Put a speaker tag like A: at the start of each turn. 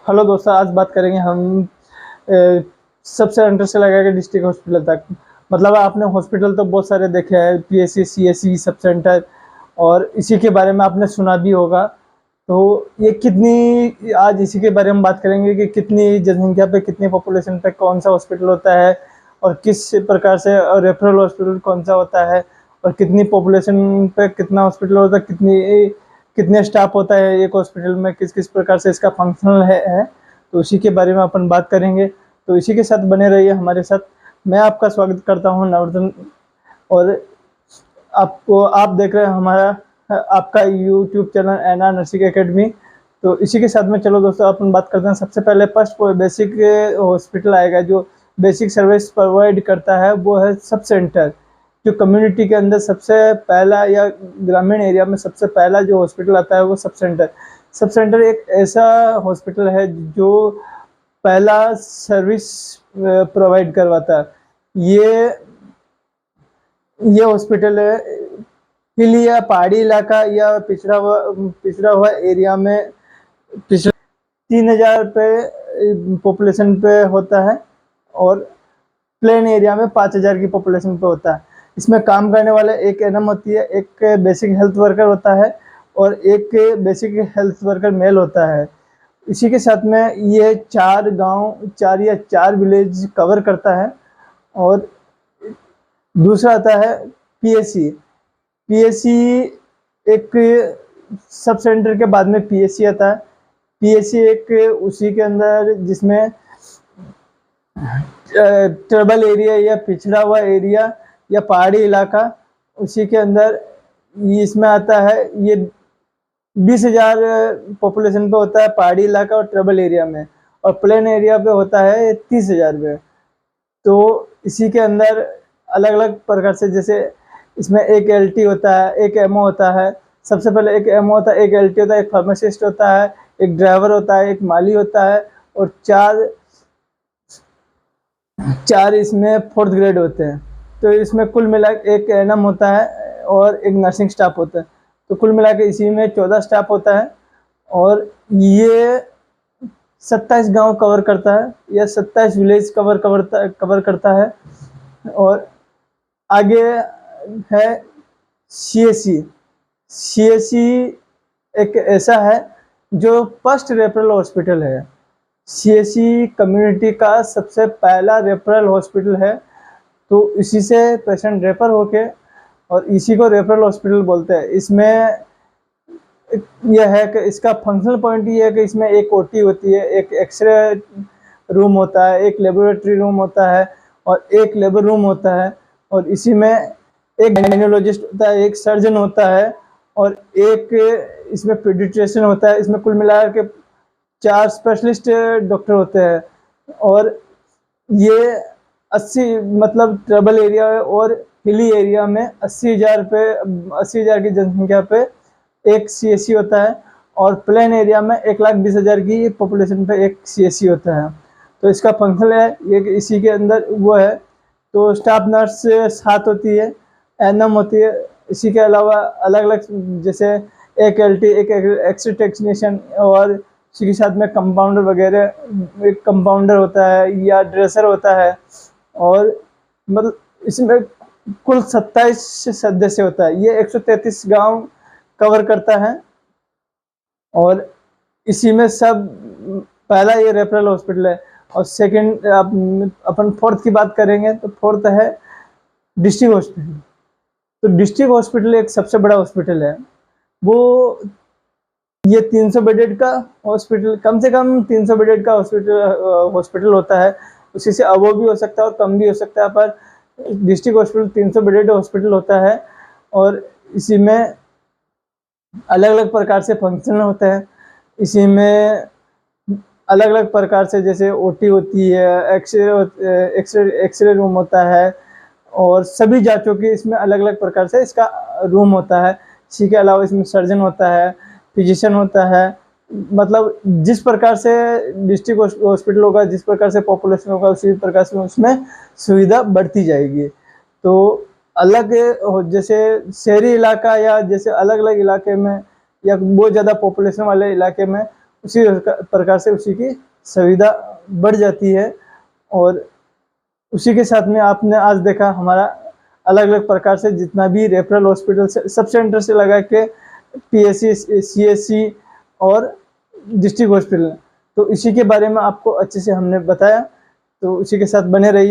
A: Hello दोस्तों, आज बात करेंगे हम सबसे अंडर से लगा के डिस्ट्रिक्ट हॉस्पिटल तक। मतलब आपने हॉस्पिटल तो बहुत सारे देखे हैं, पीएससी, सीएससी, सब सेंटर, और इसी के बारे में आपने सुना भी होगा। तो ये कितनी, आज इसी के बारे में बात करेंगे कि कितनी जनसंख्या पे, कितनी पॉपुलेशन पे कौन सा हॉस्पिटल होता है, और किस प्रकार से रेफरल हॉस्पिटल कौन सा होता है, और कितनी पॉपुलेशन पे कितना हॉस्पिटल होता है, कितने स्टाफ होता है एक हॉस्पिटल में, किस किस प्रकार से इसका फंक्शनल है। तो उसी के बारे में अपन बात करेंगे। तो इसी के साथ बने रहिए हमारे साथ। मैं आपका स्वागत करता हूं नवर्धन, और आपको आप देख रहे हैं हमारा आपका YouTube channel NR nursing academy. तो इसी के साथ में चलो दोस्तों अपन बात करते हैं। सबसे पहले फर्स्ट बेसिक हॉस्पिटल आएगा जो बेसिक सर्विस प्रोवाइड करता है, वो है सब सेंटर। जो कम्युनिटी के अंदर सबसे पहला या ग्रामीण एरिया में सबसे पहला जो हॉस्पिटल आता है वो सब सेंटर। सब सेंटर एक ऐसा हॉस्पिटल है जो पहला सर्विस प्रोवाइड करवाता है। ये हॉस्पिटल है हिली या पहाड़ी इलाका या पिछड़ा हुआ एरिया में, पिछड़ा 3000 पे पॉपुलेशन पे होता है, और प्लेन एरिया में 5000 की पॉपुलेशन पे होता है। इसमें काम करने वाले एक एनएम होती है, एक बेसिक हेल्थ वर्कर होता है, और एक बेसिक हेल्थ वर्कर मेल होता है। इसी के साथ में ये 4 गांव, 4 या 4 विलेज कवर करता है। और दूसरा आता है पीएससी। पीएससी एक सब सेंटर के बाद में पीएससी आता है। पीएससी एक उसी के अंदर जिसमें ट्राइबल एरिया या पिछड़ा हुआ एरिया या पहाड़ी इलाका, उसी के अंदर इसमें आता है। ये 20,000 पॉपुलेशन पे होता है पहाड़ी इलाका और ट्राइबल एरिया में, और प्लेन एरिया पे होता है 30,000 पे। तो इसी के अंदर अलग अलग प्रकार से, जैसे इसमें एक एलटी होता है, एक एमओ होता है। सबसे पहले एक एमओ होता है, एक एलटी होता है, एक फार्मासिस्ट होता है, एक ड्राइवर होता है, एक माली होता है, और चार इसमें 4th ग्रेड होते हैं। तो इसमें कुल मिला एक एनएम होता है और एक नर्सिंग स्टाफ होता है। तो कुल मिला के इसी में 14 स्टाफ होता है, और ये 27 गांव कवर करता है या 27 विलेज कवर करता है। और आगे है सीएससी। सीएससी एक ऐसा है जो फर्स्ट रेफरल हॉस्पिटल है। सीएससी कम्युनिटी का सबसे पहला रेफरल हॉस्पिटल है। तो इसी से पेशेंट रेफर होके, और इसी को रेफरल हॉस्पिटल बोलते हैं। इसमें यह है कि इसका फंक्शनल पॉइंट ये है कि इसमें एक ओटी होती है, एक एक्सरे रूम होता है, एक लेबोरेटरी रूम होता है, और एक लेबर रूम होता है। और इसी में एक गायनोलॉजिस्ट होता है, एक सर्जन होता है, और एक इसमें पीडियाट्रिशियन होता है। इसमें कुल मिलाकर के 4 स्पेशलिस्ट डॉक्टर होते हैं। और ये 80, मतलब ट्राइबल एरिया और हिली एरिया में 80,000 की जनसंख्या पे एक सीएससी होता है, और प्लेन एरिया में 1,20,000 की पॉपुलेशन पे एक सीएससी होता है। तो इसका फंक्शन है ये कि इसी के अंदर वो है। तो स्टाफ नर्स 7 होती है, एनएम होती है। इसी के अलावा अलग अलग, जैसे एक एलटी, एक एक्सरे टेक्नीशियन, और इसी के साथ में कंपाउंडर वगैरह, एक कंपाउंडर होता है या ड्रेसर होता है। और मतलब इसमें कुल 27 सदस्य होता है। ये 133 गांव कवर करता है। और इसी में सब पहला ये रेफरल हॉस्पिटल है। और सेकंड, अपन 4th की बात करेंगे तो 4th है डिस्ट्रिक्ट हॉस्पिटल। तो डिस्ट्रिक्ट हॉस्पिटल एक सबसे बड़ा हॉस्पिटल है। वो ये 300 बेडेड का हॉस्पिटल, कम से कम 300 बेडेड का हॉस्पिटल होता है। उसी से अबव भी हो सकता है और कम भी हो सकता है, पर डिस्ट्रिक्ट हॉस्पिटल 300 बेडेड हॉस्पिटल होता है। और इसी में अलग अलग प्रकार से फंक्शन होते हैं। इसी में अलग अलग प्रकार से, जैसे ओटी होती है, एक्सरे रूम होता है, और सभी जांचों की इसमें अलग अलग प्रकार से इसका रूम होता है। इसी के अलावा इसमें सर्जन होता है, फिजिशियन होता है। मतलब जिस प्रकार से डिस्ट्रिक्ट हॉस्पिटल होगा, जिस प्रकार से पॉपुलेशन होगा, उसी प्रकार से उसमें सुविधा बढ़ती जाएगी। तो अलग, जैसे शहरी इलाका या जैसे अलग अलग इलाके में, या बहुत ज़्यादा पॉपुलेशन वाले इलाके में, उसी प्रकार से उसी की सुविधा बढ़ जाती है। और उसी के साथ में आपने आज देखा हमारा अलग अलग प्रकार से जितना भी रेफरल हॉस्पिटल से सब सेंटर से लगा के PSC, CSC और डिस्ट्रिक्ट हॉस्पिटल, तो इसी के बारे में आपको अच्छे से हमने बताया। तो इसी के साथ बने रहिए।